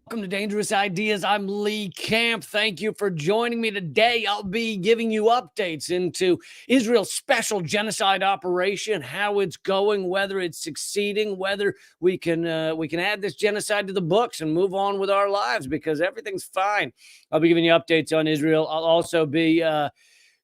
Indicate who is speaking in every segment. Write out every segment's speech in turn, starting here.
Speaker 1: Welcome to Dangerous Ideas. I'm Leecamp. Thank you for joining me today. I'll be giving you updates into Israel's special genocide operation, how it's going, whether it's succeeding, whether we can add this genocide to the books and move on with our lives because everything's fine. I'll be giving you updates on Israel. I'll also be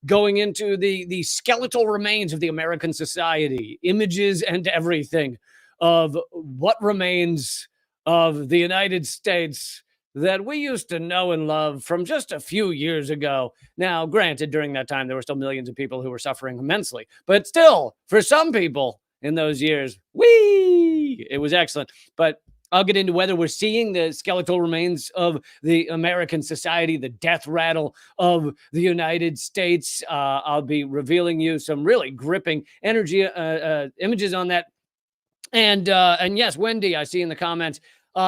Speaker 1: going into the skeletal remains of the American society, images and everything of what remains of the United States that we used to know and love from just a few years ago. Now, granted, during that time, there were still millions of people who were suffering immensely, but still, for some people in those years, it was excellent. But I'll get into whether we're seeing the skeletal remains of the American society, the death rattle of the United States. I'll be revealing you some really gripping images on that. And yes, Wendy, I see in the comments,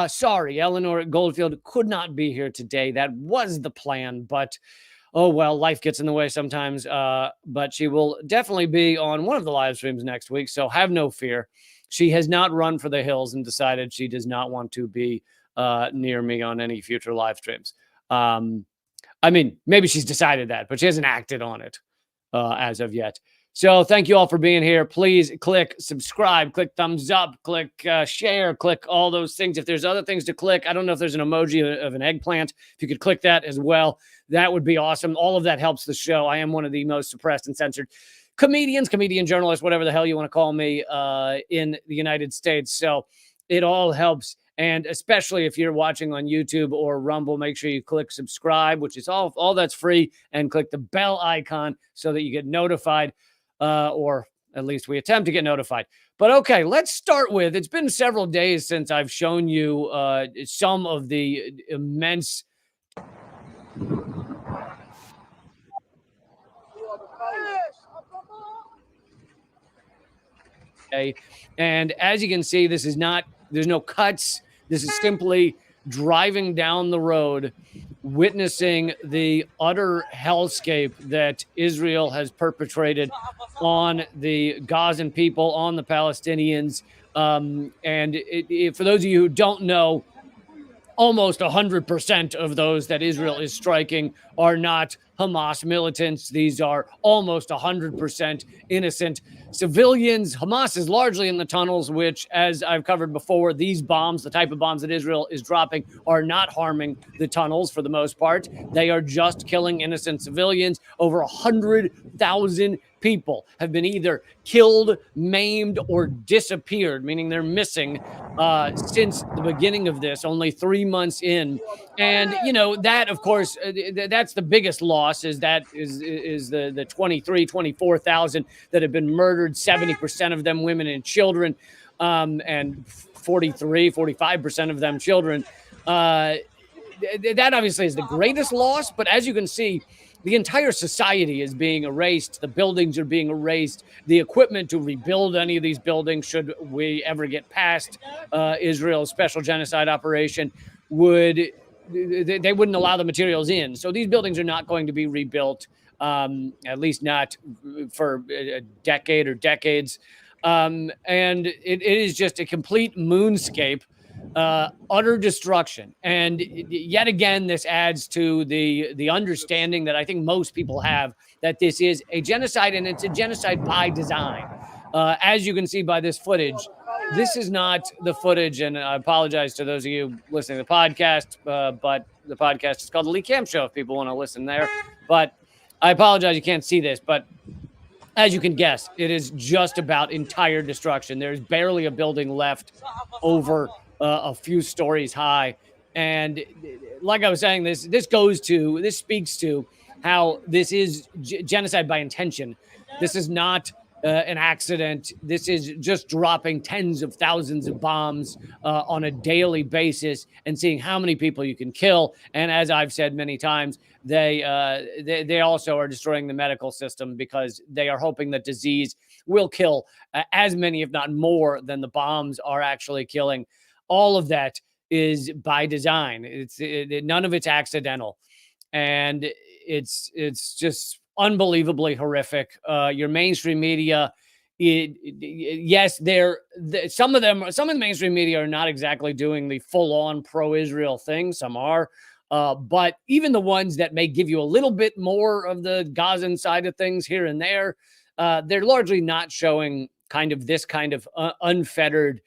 Speaker 1: sorry, Eleanor Goldfield could not be here today. That was the plan, but oh well, life gets in the way sometimes. But she will definitely be on one of the live streams next week, so have no fear. She has not run for the hills and decided she does not want to be near me on any future live streams. I mean, maybe she's decided that, but she hasn't acted on it as of yet. So thank you all for being here. Please click subscribe, click thumbs up, click share, click all those things. If there's other things to click, I don't know if there's an emoji of an eggplant. If you could click that as well, that would be awesome. All of that helps the show. I am one of the most suppressed and censored comedian journalists, whatever the hell you want to call me, in the United States. So it all helps. And especially if you're watching on YouTube or Rumble, make sure you click subscribe, which is all that's free, and click the bell icon so that you get notified. Or at least we attempt to get notified. But okay, let's start with, it's been several days since I've shown you some of the immense and as you can see, there's no cuts. This is simply driving down the road, witnessing the utter hellscape that Israel has perpetrated on the Gazan people, on the Palestinians. And for those of you who don't know, almost 100% of those that Israel is striking are not Hamas militants. These are almost 100% innocent civilians. Hamas is largely in the tunnels, which, as I've covered before, these bombs, the type of bombs that Israel is dropping, are not harming the tunnels for the most part. They are just killing innocent civilians. Over 100,000 people have been either killed, maimed, or disappeared, meaning they're missing since the beginning of this, only 3 months in. And, you know, that, of course, that's the biggest loss is the 24,000 that have been murdered, 70% of them women and children, and 45% of them children. That obviously is the greatest loss. But as you can see, the entire society is being erased. The buildings are being erased. The equipment to rebuild any of these buildings, should we ever get past Israel's special genocide operation, they wouldn't allow the materials in. So these buildings are not going to be rebuilt, at least not for a decade or decades. And it is just a complete moonscape. Utter destruction. And yet again, this adds to the understanding that I think most people have that this is a genocide, and it's a genocide by design. As you can see by this footage, this is not the footage, and I apologize to those of you listening to the podcast, but the podcast is called The Leecamp Show if people want to listen there. But I apologize, you can't see this, but as you can guess, it is just about entire destruction. There's barely a building left over a few stories high. And like I was saying, this speaks to how this is genocide by intention. This is not an accident. This is just dropping tens of thousands of bombs on a daily basis and seeing how many people you can kill. And as I've said many times, they also are destroying the medical system because they are hoping that disease will kill as many, if not more, than the bombs are actually killing. All of that is by design. None of it's accidental, and it's just unbelievably horrific. Your mainstream media yes, some of the mainstream media are not exactly doing the full-on pro-Israel thing. Some are, but even the ones that may give you a little bit more of the Gazan side of things here and there, they're largely not showing this kind of unfettered,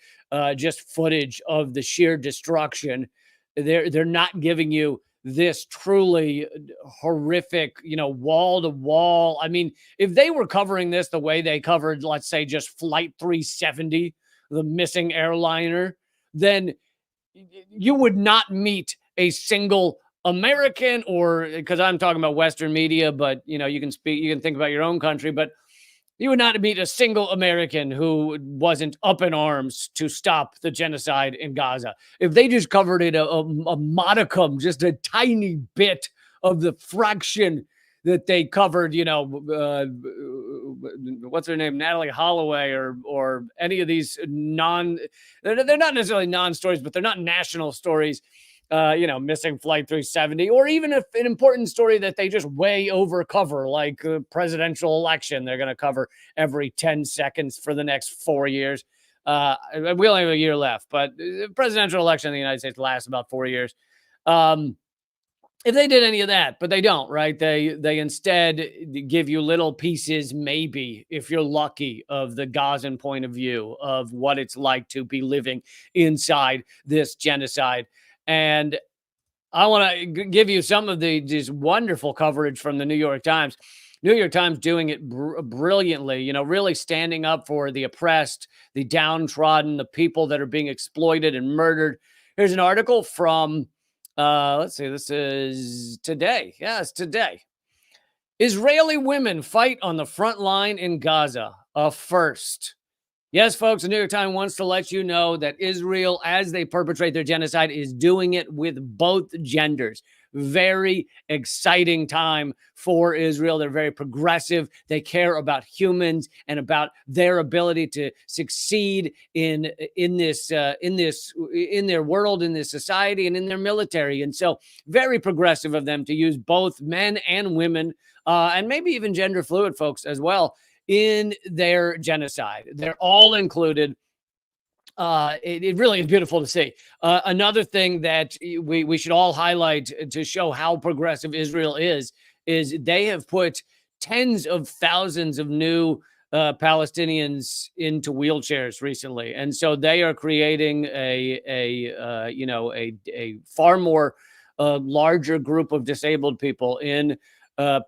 Speaker 1: just footage of the sheer destruction. They're not giving you this truly horrific, wall to wall. I mean, if they were covering this the way they covered, let's say, just Flight 370, the missing airliner, then you would not meet a single American, or because I'm talking about Western media, but you can think about your own country, but you would not meet a single American who wasn't up in arms to stop the genocide in Gaza. If they just covered it a modicum, just a tiny bit of the fraction that they covered, what's her name, Natalie Holloway, or any of these they're not necessarily non-stories, but they're not national stories. Missing Flight 370, or even if an important story that they just way over cover, like the presidential election, they're going to cover every 10 seconds for the next 4 years. We only have a year left, but the presidential election in the United States lasts about 4 years. If they did any of that, but they don't, right? They instead give you little pieces, maybe, if you're lucky, of the Gazan point of view of what it's like to be living inside this genocide. And I want to give you some of just wonderful coverage from the New York Times. New York Times doing it brilliantly, really standing up for the oppressed, the downtrodden, the people that are being exploited and murdered. Here's an article from, let's see, this is today. Yes, today. Israeli women fight on the front line in Gaza, a first. Yes, folks, the New York Times wants to let you know that Israel, as they perpetrate their genocide, is doing it with both genders. Very exciting time for Israel. They're very progressive. They care about humans and about their ability to succeed in their world, in this society, and in their military. And so, very progressive of them to use both men and women, and maybe even gender fluid folks as well, in their genocide. They're all included. It really is beautiful to see. Another thing that we should all highlight to show how progressive Israel is they have put tens of thousands of new Palestinians into wheelchairs recently, and so they are creating a far more larger group of disabled people in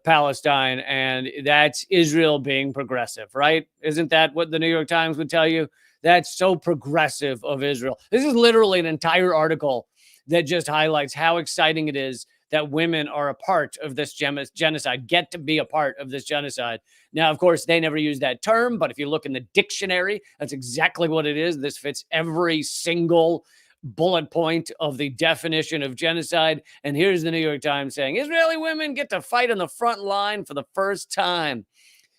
Speaker 1: Palestine, and that's Israel being progressive, right? Isn't that what the New York Times would tell you? That's so progressive of Israel. This is literally an entire article that just highlights how exciting it is that women are a part of this genocide, get to be a part of this genocide. Now, of course, they never use that term, but if you look in the dictionary, that's exactly what it is. This fits every single bullet point of the definition of genocide. And here's the New York Times saying Israeli women get to fight on the front line for the first time.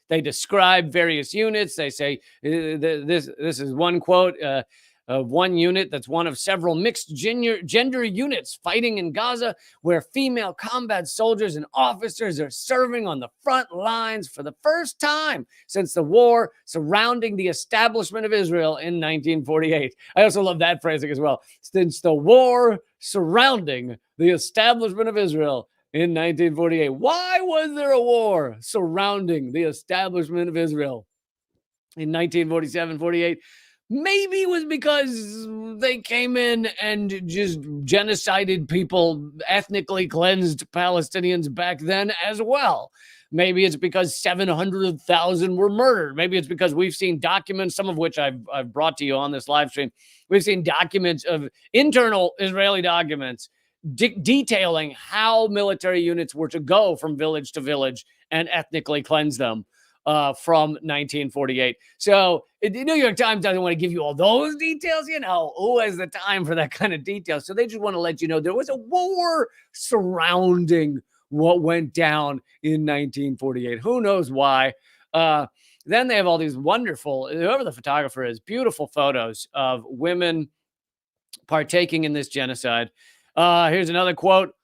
Speaker 1: They describe various units. They say this is one quote of one unit that's one of several mixed gender units fighting in Gaza, where female combat soldiers and officers are serving on the front lines for the first time since the war surrounding the establishment of Israel in 1948. I also love that phrasing as well. Since the war surrounding the establishment of Israel in 1948. Why was there a war surrounding the establishment of Israel in 1947, 48? Maybe it was because they came in and just genocided people, ethnically cleansed Palestinians back then as well. Maybe it's because 700,000 were murdered. Maybe it's because we've seen documents, some of which I've brought to you on this live stream. We've seen documents of internal Israeli documents detailing how military units were to go from village to village and ethnically cleanse them from 1948. So the New York Times doesn't want to give you all those details. Who has the time for that kind of detail? So they just want to let you know there was a war surrounding what went down in 1948. Who knows why? Then they have all these wonderful, whoever the photographer is, beautiful photos of women partaking in this genocide. Here's another quote.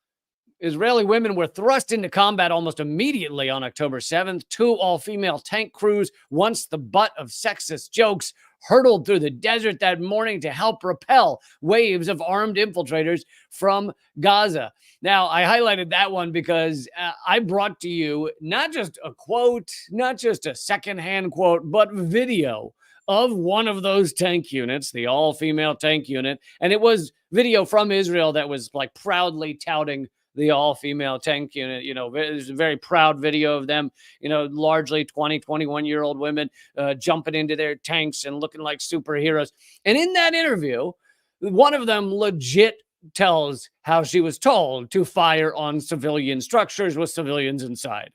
Speaker 1: Israeli women were thrust into combat almost immediately on October 7th. Two all-female tank crews, once the butt of sexist jokes, hurtled through the desert that morning to help repel waves of armed infiltrators from Gaza. Now, I highlighted that one because I brought to you not just a quote, not just a secondhand quote, but video of one of those tank units, the all-female tank unit. And it was video from Israel that was like proudly touting the all-female tank unit. There's a very proud video of them, largely 20, 21-year-old women jumping into their tanks and looking like superheroes. And in that interview, one of them legit tells how she was told to fire on civilian structures with civilians inside.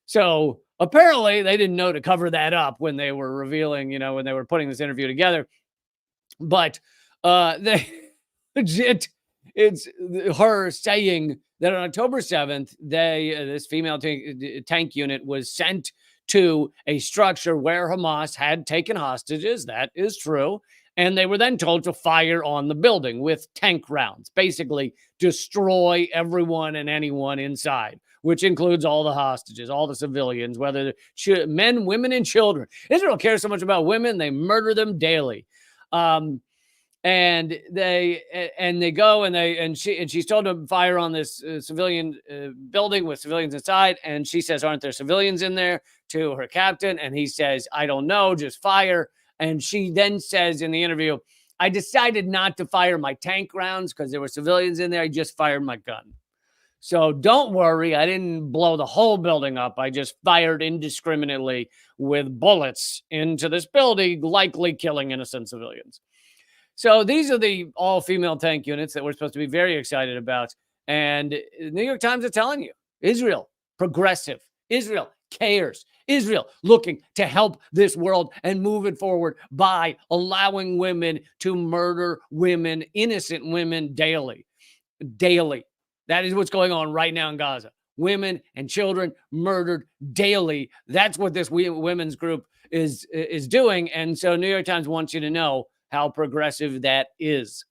Speaker 1: So apparently they didn't know to cover that up when they were revealing, when they were putting this interview together. But they legit, it's her saying that on October 7th, this female tank unit was sent to a structure where Hamas had taken hostages. That is true. And they were then told to fire on the building with tank rounds, basically destroy everyone and anyone inside, which includes all the hostages, all the civilians, whether men, women, and children. Israel cares so much about women, they murder them daily. And they go and she's told to fire on this civilian building with civilians inside. And she says, "Aren't there civilians in there?" to her captain. And he says, "I don't know, just fire." And she then says in the interview, "I decided not to fire my tank rounds because there were civilians in there. I just fired my gun. So don't worry, I didn't blow the whole building up. I just fired indiscriminately with bullets into this building, likely killing innocent civilians." So these are the all-female tank units that we're supposed to be very excited about. And the New York Times are telling you, Israel, progressive. Israel cares. Israel looking to help this world and move it forward by allowing women to murder women, innocent women daily. Daily. That is what's going on right now in Gaza. Women and children murdered daily. That's what this women's group is doing. And so New York Times wants you to know how progressive that is.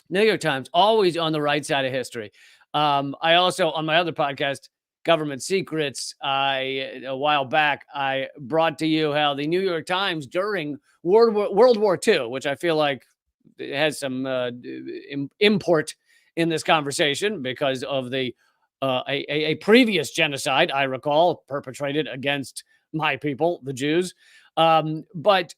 Speaker 1: New York Times, always on the right side of history. I also, on my other podcast, Government Secrets, a while back, I brought to you how the New York Times during World War II, which I feel like has some import in this conversation because of the a previous genocide, I recall, perpetrated against my people, the Jews. But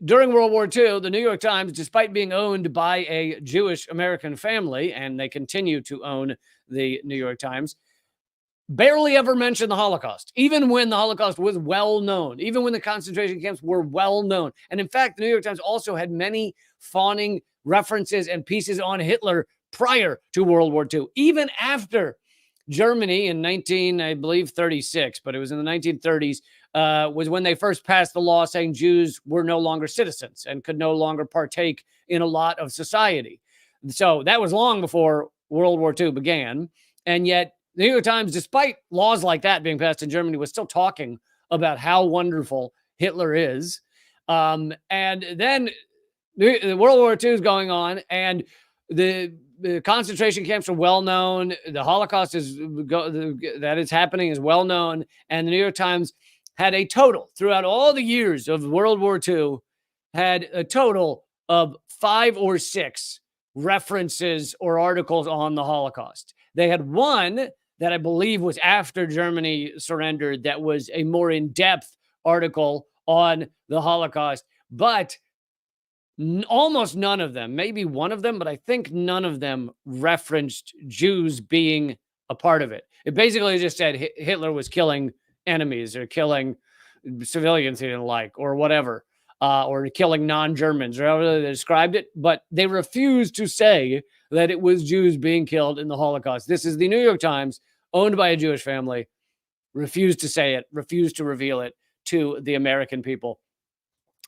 Speaker 1: during World War II, the New York Times, despite being owned by a Jewish American family, and they continue to own the New York Times, barely ever mentioned the Holocaust, even when the Holocaust was well known, even when the concentration camps were well known. And in fact, the New York Times also had many fawning references and pieces on Hitler prior to World War II, even after Germany in 1936, but it was in the 1930s, was when they first passed the law saying Jews were no longer citizens and could no longer partake in a lot of society. So that was long before World War II began. And yet the New York Times, despite laws like that being passed in Germany, was still talking about how wonderful Hitler is. And then the World War II is going on, and the concentration camps are well known. The Holocaust that is happening is well known. And the New York Times had a total throughout all the years of World War II, had a total of 5 or 6 references or articles on the Holocaust. They had one that I believe was after Germany surrendered that was a more in-depth article on the Holocaust, but almost none of them, maybe one of them, but I think none of them referenced Jews being a part of it. It basically just said Hitler was killing enemies or killing civilians he didn't like or whatever, or killing non-Germans or however they described it. But they refused to say that it was Jews being killed in the Holocaust. This is the New York Times, owned by a Jewish family, refused to say it, refused to reveal it to the American people.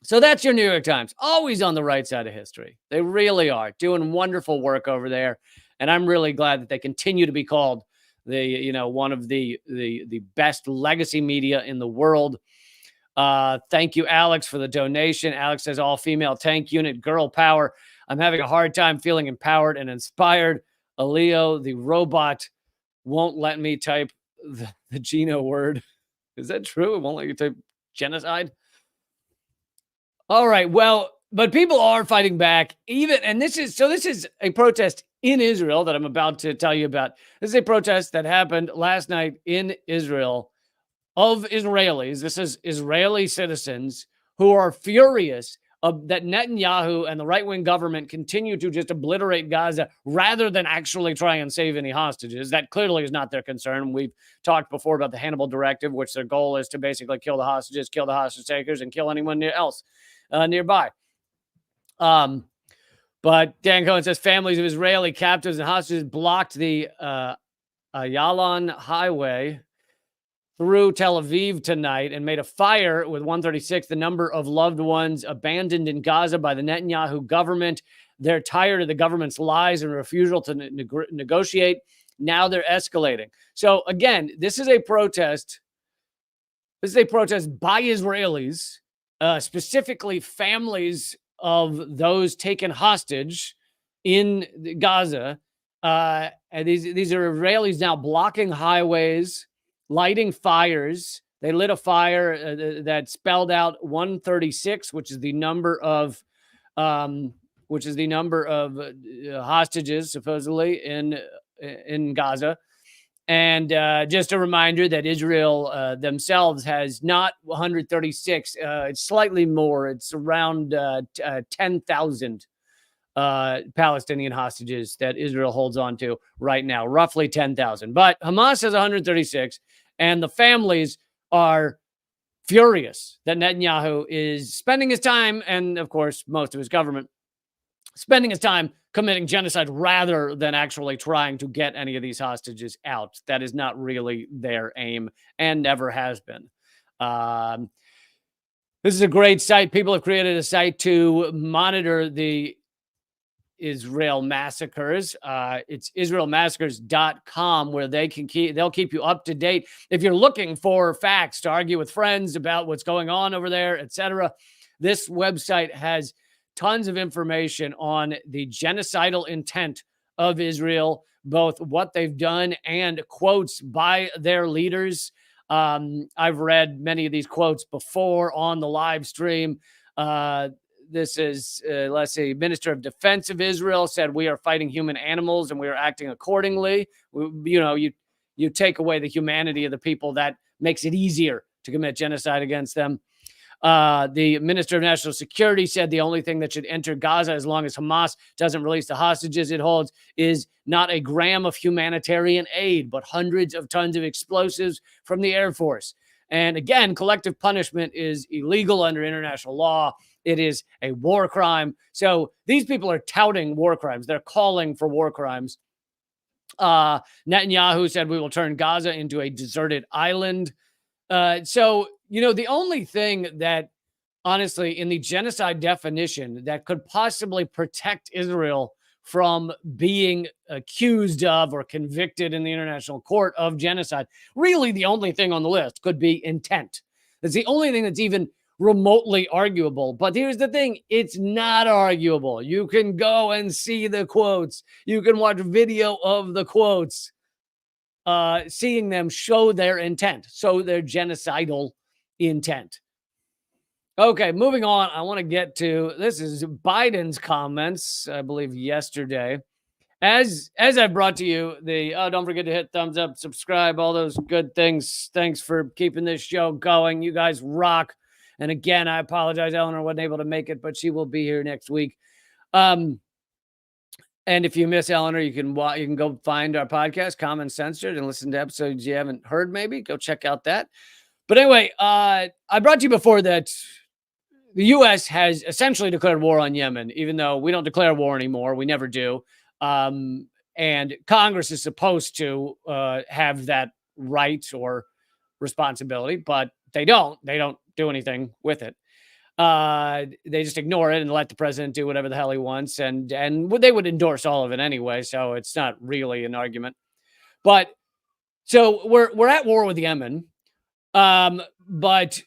Speaker 1: So that's your New York Times, always on the right side of history. They really are doing wonderful work over there. And I'm really glad that they continue to be called one of the best legacy media in the world. Thank you, Alex, for the donation. Alex says, all female tank unit, girl power. I'm having a hard time feeling empowered and inspired. Aleo, the robot, won't let me type the Geno word. Is that true? It won't let you type genocide? All right. Well, but people are fighting back, even, and this is a protest in Israel that I'm about to tell you about. This is a protest that happened last night in Israel of Israelis. This is Israeli citizens who are furious that Netanyahu and the right wing government continue to just obliterate Gaza rather than actually try and save any hostages. That clearly is not their concern. We've talked before about the Hannibal Directive, which their goal is to basically kill the hostages, kill the hostage takers, and kill anyone else nearby. But Dan Cohen says families of Israeli captives and hostages blocked the Ayalon Highway through Tel Aviv tonight and made a fire with 136, the number of loved ones abandoned in Gaza by the Netanyahu government. They're tired of the government's lies and refusal to negotiate. Now they're escalating. So again, this is a protest. This is a protest by Israelis, specifically families of those taken hostage in Gaza. And these are Israelis now blocking highways, lighting fires. They lit a fire that spelled out 136, which is the number of hostages supposedly in Gaza. And just a reminder that Israel themselves has not 136. It's slightly more. It's around 10,000 Palestinian hostages that Israel holds on to right now, roughly 10,000. But Hamas has 136, and the families are furious that Netanyahu is spending his time, and of course, most of his government, spending his time committing genocide rather than actually trying to get any of these hostages out. That is not really their aim and never has been. This is a great site. People have created a site to monitor the Israel massacres. It's israelmassacres.com, where they'll keep you up to date. If you're looking for facts to argue with friends about what's going on over there, etc., this website has tons of information on the genocidal intent of Israel, both what they've done and quotes by their leaders. I've read many of these quotes before on the live stream. This is, let's see, Minister of Defense of Israel said, "We are fighting human animals and we are acting accordingly." You take away the humanity of the people, that makes it easier to commit genocide against them. The Minister of National Security said the only thing that should enter Gaza, as long as Hamas doesn't release the hostages it holds, is not a gram of humanitarian aid, but hundreds of tons of explosives from the Air Force. And again, collective punishment is illegal under international law. It is a war crime. So these people are touting war crimes. They're calling for war crimes. Netanyahu said, "We will turn Gaza into a deserted island." So, the only thing that, honestly, in the genocide definition that could possibly protect Israel from being accused of or convicted in the international court of genocide, really the only thing on the list could be intent. That's the only thing that's even remotely arguable. But here's the thing, it's not arguable. You can go and see the quotes. You can watch video of the quotes. Seeing them show their intent, so their genocidal intent. Okay, moving on. I want to get to, this is Biden's comments, I believe yesterday. As I brought to you, don't forget to hit thumbs up, subscribe, all those good things. Thanks for keeping this show going. You guys rock. And again, I apologize, Eleanor wasn't able to make it, but she will be here next week. And if you miss Eleanor, you can go find our podcast, Common Censored, and listen to episodes you haven't heard. Maybe go check out that. But anyway, I brought to you before that the U.S. has essentially declared war on Yemen, even though we don't declare war anymore. We never do. And Congress is supposed to have that right or responsibility, but they don't. They don't do anything with it. They just ignore it and let the president do whatever the hell he wants. And they would endorse all of it anyway. So it's not really an argument. But so we're at war with Yemen. But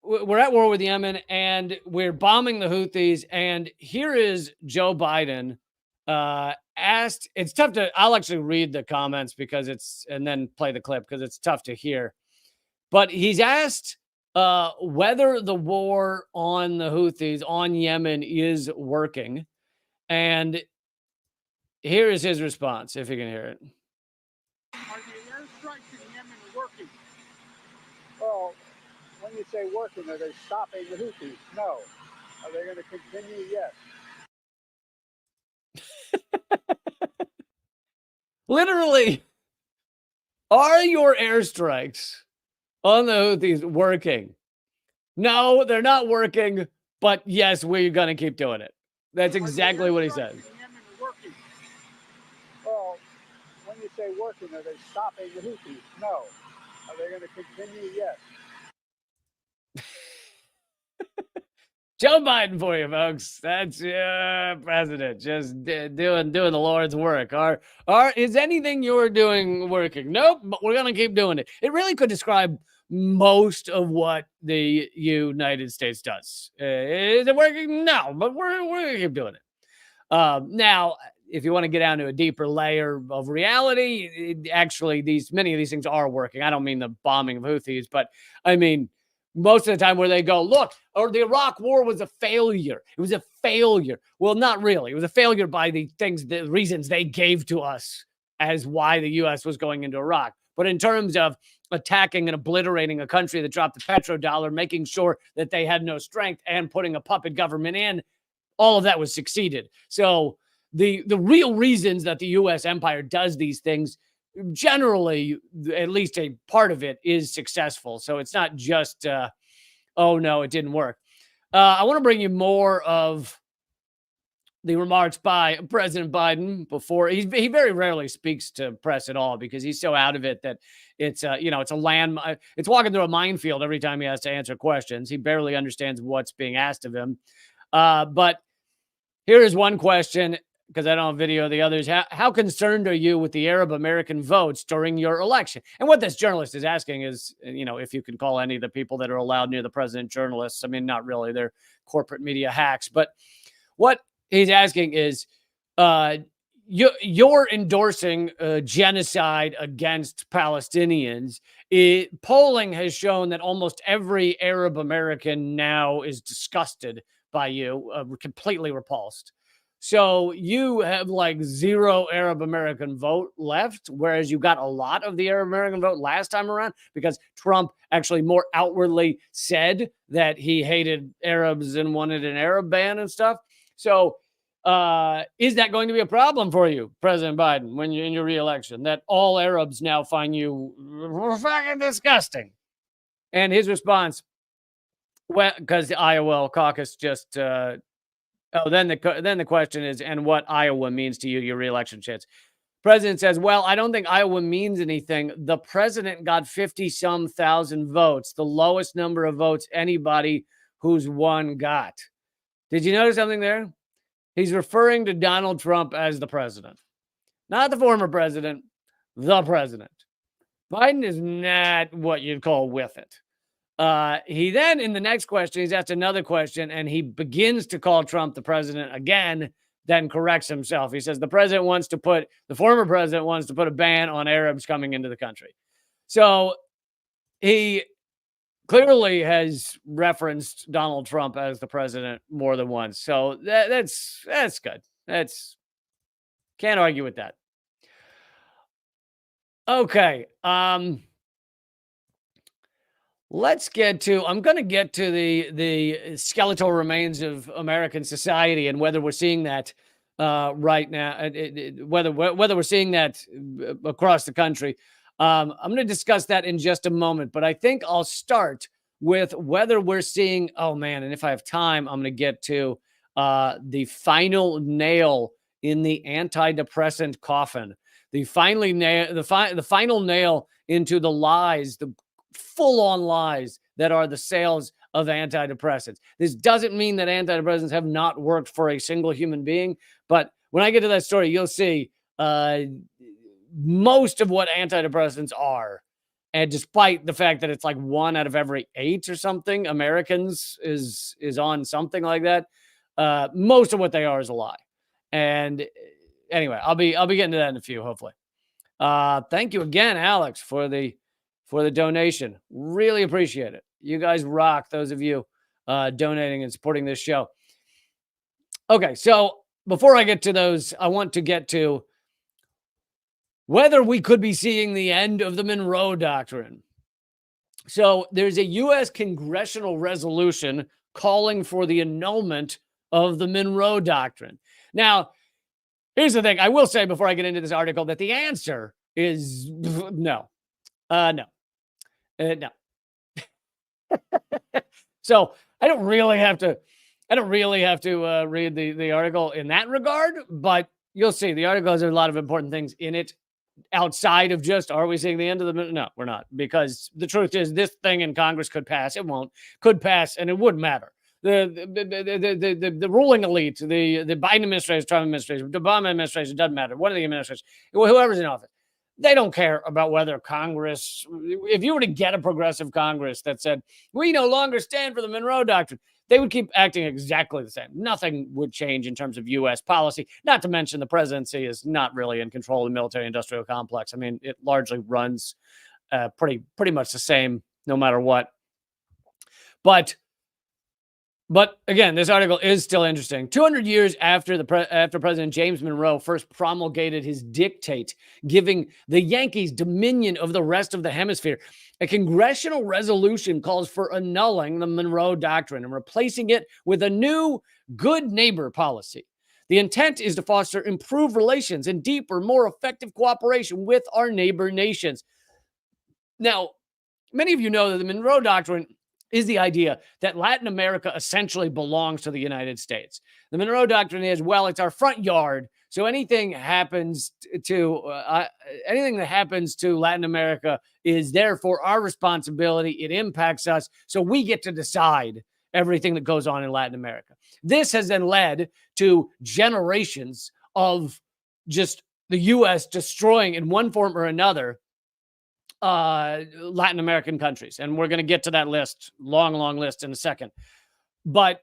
Speaker 1: we're at war with Yemen and we're bombing the Houthis. And here is Joe Biden asked, it's tough to, I'll actually read the comments because it's, and then play the clip because it's tough to hear. But he's asked whether the war on the Houthis on Yemen is working. And here is his response, if you can hear it.
Speaker 2: Are the airstrikes in Yemen working? Well, when you say working, are they stopping the Houthis? No. Are they going to continue? Yes.
Speaker 1: Literally, are your airstrikes on the Houthis working? No, they're not working, but yes, we're going to keep doing it. That's exactly what he says.
Speaker 2: Well, when you say working, are they stopping the Houthis? No. Are they going to continue? Yes.
Speaker 1: Joe Biden for you, folks. That's president, just doing the Lord's work. Is anything you're doing working? Nope, but we're gonna keep doing it. It really could describe most of what the United States does. Is it working? No, but we're gonna keep doing it. Now, if you want to get down to a deeper layer of reality, actually, many of these things are working. I don't mean the bombing of Houthis, but I mean most of the time where they go, look, or the Iraq war was a failure. It was a failure. Well, not really. It was a failure by the reasons they gave to us as why the U.S. was going into Iraq. But in terms of attacking and obliterating a country that dropped the petrodollar, making sure that they had no strength and putting a puppet government in, all of that was succeeded. So the real reasons that the U.S. empire does these things, generally, at least a part of it is successful. So it's not just, oh no, it didn't work. I want to bring you more of the remarks by President Biden before he very rarely speaks to press at all because he's so out of it that it's it's a land, it's walking through a minefield every time he has to answer questions. He barely understands what's being asked of him. But here is one question, because I don't have video of the others. How concerned are you with the Arab American votes during your election? And what this journalist is asking is, if you can call any of the people that are allowed near the president journalists. I mean, not really. They're corporate media hacks. But what he's asking is, you're endorsing genocide against Palestinians. Polling has shown that almost every Arab American now is disgusted by you, completely repulsed. So you have like zero Arab American vote left, whereas you got a lot of the Arab American vote last time around because Trump actually more outwardly said that he hated Arabs and wanted an Arab ban and stuff. So is that going to be a problem for you, President Biden, when you're in your reelection, that all Arabs now find you fucking disgusting? And his response, well, because the Iowa caucus just, then the question is, and what Iowa means to you, your reelection chance. President says, well, I don't think Iowa means anything. The president got 50-some thousand votes, the lowest number of votes anybody who's won got. Did you notice something there? He's referring to Donald Trump as the president, not the former president, the president. Biden is not what you'd call with it. He then, in the next question, he's asked another question, and he begins to call Trump the president again, then corrects himself. He says the former president wants to put a ban on Arabs coming into the country. So he clearly has referenced Donald Trump as the president more than once. So that's good. Can't argue with that. Okay. Let's get to, I'm going to get to the skeletal remains of American society and whether we're seeing that right now, whether we're seeing that across the country. I'm going to discuss that in just a moment, but I think I'll start with whether we're seeing, oh man, and if I have time, I'm going to get to the final nail in the antidepressant coffin, the final nail into the lies, the full-on lies that are the sales of antidepressants. This doesn't mean that antidepressants have not worked for a single human being, but when I get to that story, you'll see most of what antidepressants are, and despite the fact that it's like 1 out of every 8 or something Americans is on something like that, most of what they are is a lie. And anyway, I'll be getting to that in a few, hopefully. Thank you again, Alex, for the donation. Really appreciate it. You guys rock, those of you donating and supporting this show. Okay, so before I get to those, I want to get to whether we could be seeing the end of the Monroe Doctrine. So there's a U.S. congressional resolution calling for the annulment of the Monroe Doctrine. Now, here's the thing. I will say before I get into this article that the answer is no. No. No. So I don't really have to read the article in that regard, but you'll see the article has a lot of important things in it outside of just, are we seeing the end of the, no, we're not, because the truth is this thing in Congress could pass. It won't, could pass, and it wouldn't matter. The ruling elite, the Biden administration, Trump administration, the Obama administration, doesn't matter. One of the administrations, whoever's in office, they don't care about whether Congress, if you were to get a progressive Congress that said, we no longer stand for the Monroe Doctrine, they would keep acting exactly the same. Nothing would change in terms of U.S. policy, not to mention the presidency is not really in control of the military-industrial complex. I mean, it largely runs pretty much the same no matter what. But again, this article is still interesting. 200 years after after President James Monroe first promulgated his dictate, giving the Yankees dominion of the rest of the hemisphere, a congressional resolution calls for annulling the Monroe Doctrine and replacing it with a new good neighbor policy. The intent is to foster improved relations and deeper, more effective cooperation with our neighbor nations. Now, many of you know that the Monroe Doctrine is the idea that Latin America essentially belongs to the United States. The Monroe Doctrine is, well, it's our front yard, so anything that happens to Latin America is therefore our responsibility. It impacts us, so we get to decide everything that goes on in Latin America. This has then led to generations of just the U.S. destroying in one form or another Latin American countries. And we're going to get to that list, long list in a second. But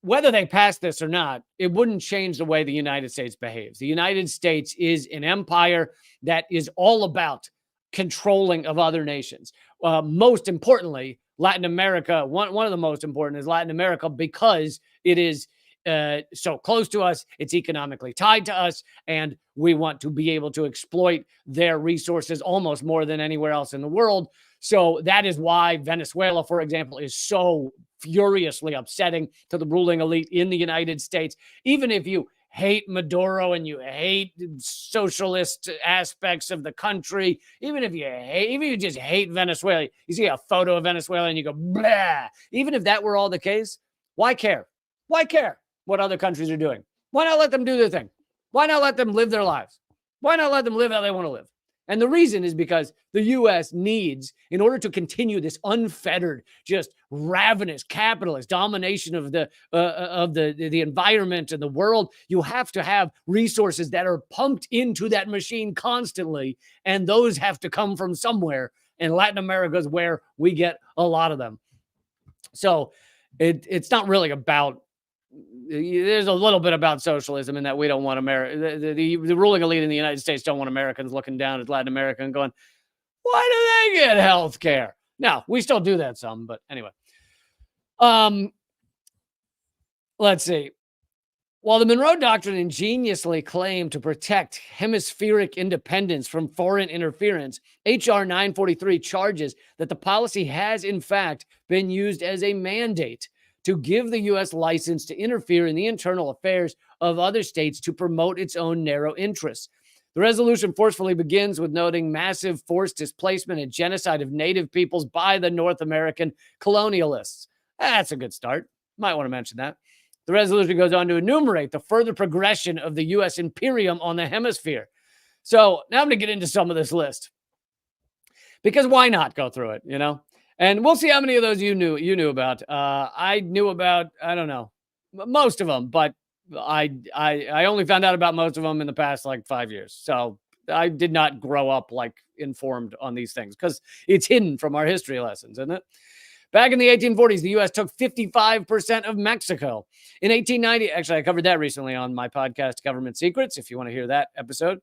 Speaker 1: whether they pass this or not, it wouldn't change the way the United States behaves. The United States is an empire that is all about controlling of other nations. Most importantly, Latin America, one of the most important is Latin America because it is so close to us, it's economically tied to us, and we want to be able to exploit their resources almost more than anywhere else in the world. So that is why Venezuela, for example, is so furiously upsetting to the ruling elite in the United States. Even if you hate Maduro and you hate socialist aspects of the country, even if you just hate Venezuela, you see a photo of Venezuela and you go, blah. Even if that were all the case, why care? Why care what other countries are doing? Why not let them do their thing? Why not let them live their lives? Why not let them live how they want to live? And the reason is because the U.S. needs, in order to continue this unfettered, just ravenous capitalist domination of the environment and the world, you have to have resources that are pumped into that machine constantly, and those have to come from somewhere. And Latin America is where we get a lot of them. So it's not really about. There's a little bit about socialism in that we don't want America. The ruling elite in the United States don't want Americans looking down at Latin America and going, why do they get health care? Now, we still do that some, but anyway. Let's see. While the Monroe Doctrine ingeniously claimed to protect hemispheric independence from foreign interference, H.R. 943 charges that the policy has, in fact, been used as a mandate to give the U.S. license to interfere in the internal affairs of other states to promote its own narrow interests. The resolution forcefully begins with noting massive forced displacement and genocide of native peoples by the North American colonialists. That's a good start. Might want to mention that. The resolution goes on to enumerate the further progression of the U.S. imperium on the hemisphere. So now I'm going to get into some of this list. Because why not go through it, you know? And we'll see how many of those you knew about. I knew about, I don't know, most of them, but I only found out about most of them in the past like 5 years. So I did not grow up like informed on these things because it's hidden from our history lessons, isn't it? Back in the 1840s, the U.S. took 55% of Mexico. In 1890, actually, I covered that recently on my podcast, Government Secrets, if you want to hear that episode.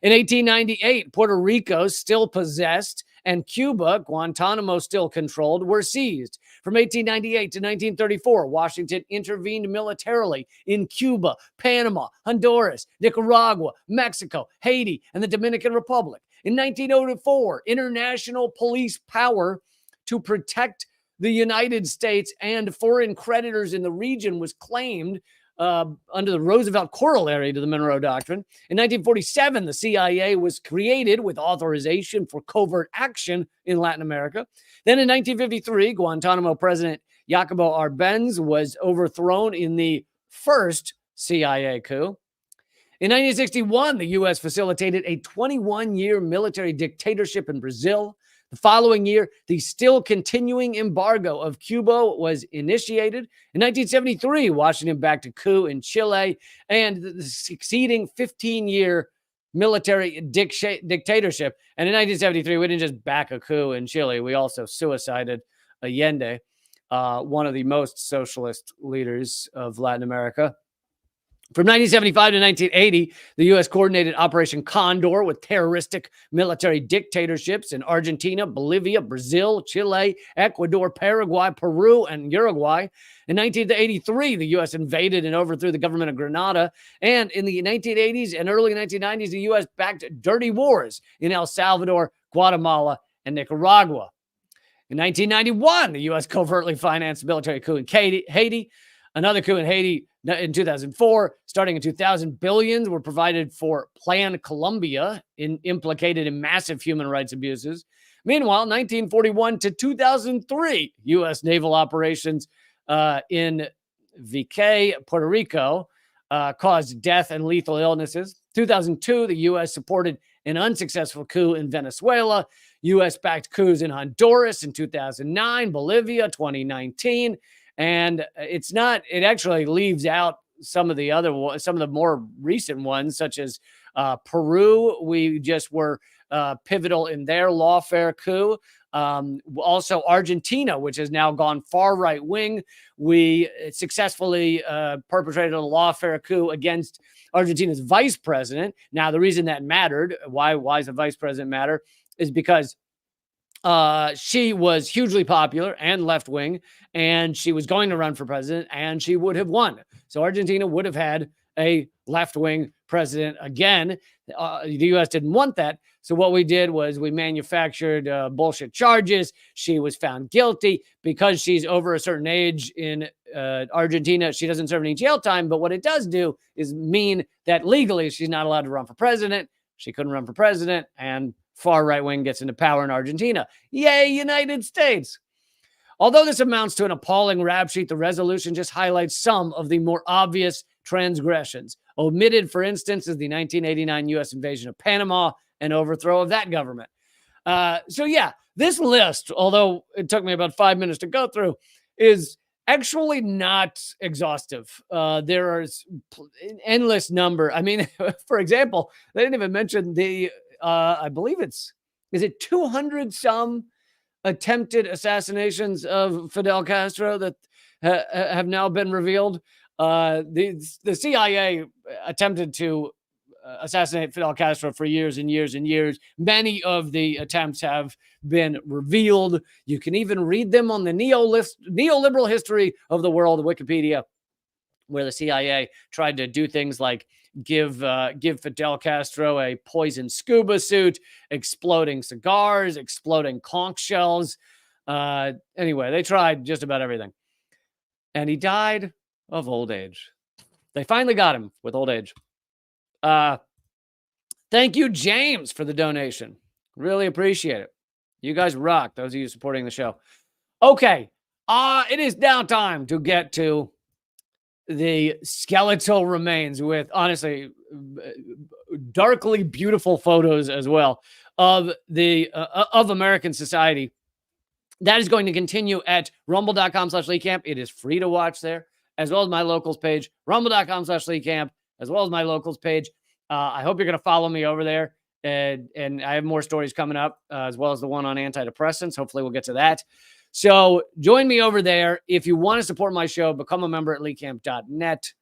Speaker 1: In 1898, Puerto Rico, still possessed, and Cuba, Guantanamo still controlled, were seized. From 1898 to 1934, Washington intervened militarily in Cuba, Panama, Honduras, Nicaragua, Mexico, Haiti, and the Dominican Republic. In 1904, international police power to protect the United States and foreign creditors in the region was claimed under the Roosevelt corollary to the Monroe Doctrine. In 1947, the CIA was created with authorization for covert action in Latin America. Then in 1953, Guantanamo President Jacobo Arbenz was overthrown in the first CIA coup. In 1961, the U.S. facilitated a 21-year military dictatorship in Brazil. The following year, the still continuing embargo of Cuba was initiated. In 1973, Washington backed a coup in Chile, and the succeeding 15-year military dictatorship. And in 1973, we didn't just back a coup in Chile. We also suicided Allende, one of the most socialist leaders of Latin America. From 1975 to 1980, the U.S. coordinated Operation Condor with terroristic military dictatorships in Argentina, Bolivia, Brazil, Chile, Ecuador, Paraguay, Peru, and Uruguay. In 1983, the U.S. invaded and overthrew the government of Grenada. And in the 1980s and early 1990s, the U.S. backed dirty wars in El Salvador, Guatemala, and Nicaragua. In 1991, the U.S. covertly financed a military coup in Haiti. Another coup in Haiti in 2004. Starting in 2000, billions were provided for Plan Colombia, implicated in massive human rights abuses. Meanwhile, 1941 to 2003, U.S. naval operations in VK, Puerto Rico, caused death and lethal illnesses. 2002, the U.S. supported an unsuccessful coup in Venezuela. U.S.-backed coups in Honduras in 2009, Bolivia, 2019. And it actually leaves out some of the more recent ones, such as Peru. We just were pivotal in their lawfare coup. Also Argentina, which has now gone far right wing. We successfully perpetrated a lawfare coup against Argentina's vice president. Now, the reason that mattered, why does the vice president matter, is because she was hugely popular and left-wing, and she was going to run for president, and she would have won. So Argentina would have had a left-wing president again. The U.S. didn't want that. So what we did was we manufactured bullshit charges. She was found guilty because she's over a certain age in Argentina. She doesn't serve any jail time, but what it does do is mean that legally she's not allowed to run for president. She couldn't run for president, and far right wing gets into power in Argentina. Yay, United States. Although this amounts to an appalling rap sheet, the resolution just highlights some of the more obvious transgressions. Omitted, for instance, is the 1989 U.S. invasion of Panama and overthrow of that government. So yeah, this list, although it took me about 5 minutes to go through, is actually not exhaustive. There is endless number. I mean, for example, they didn't even mention the I believe is it 200 some attempted assassinations of Fidel Castro that have now been revealed. The CIA attempted to assassinate Fidel Castro for years and years and years. Many of the attempts have been revealed. You can even read them on the neoliberal history of the world, Wikipedia, where the CIA tried to do things like give Fidel Castro a poison scuba suit, exploding cigars, exploding conch shells. Anyway, they tried just about everything. And he died of old age. They finally got him with old age. Thank you, James, for the donation. Really appreciate it. You guys rock, those of you supporting the show. Okay, it is now time to get to the skeletal remains with, honestly, darkly beautiful photos as well of of American society. That is going to continue at rumble.com/leecamp. It is free to watch there, as well as my locals page, rumble.com/leecamp, as well as my locals page. I hope you're going to follow me over there. And I have more stories coming up, as well as the one on antidepressants. Hopefully we'll get to that. So join me over there. If you want to support my show, become a member at leecamp.net.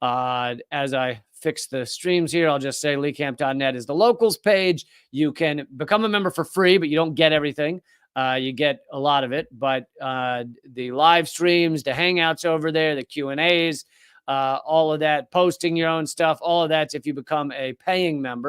Speaker 1: As I fix the streams here, I'll just say leecamp.net is the locals page. You can become a member for free, but you don't get everything. You get a lot of it, but the live streams, the hangouts over there, the Q&As, all of that, posting your own stuff, all of that's if you become a paying member.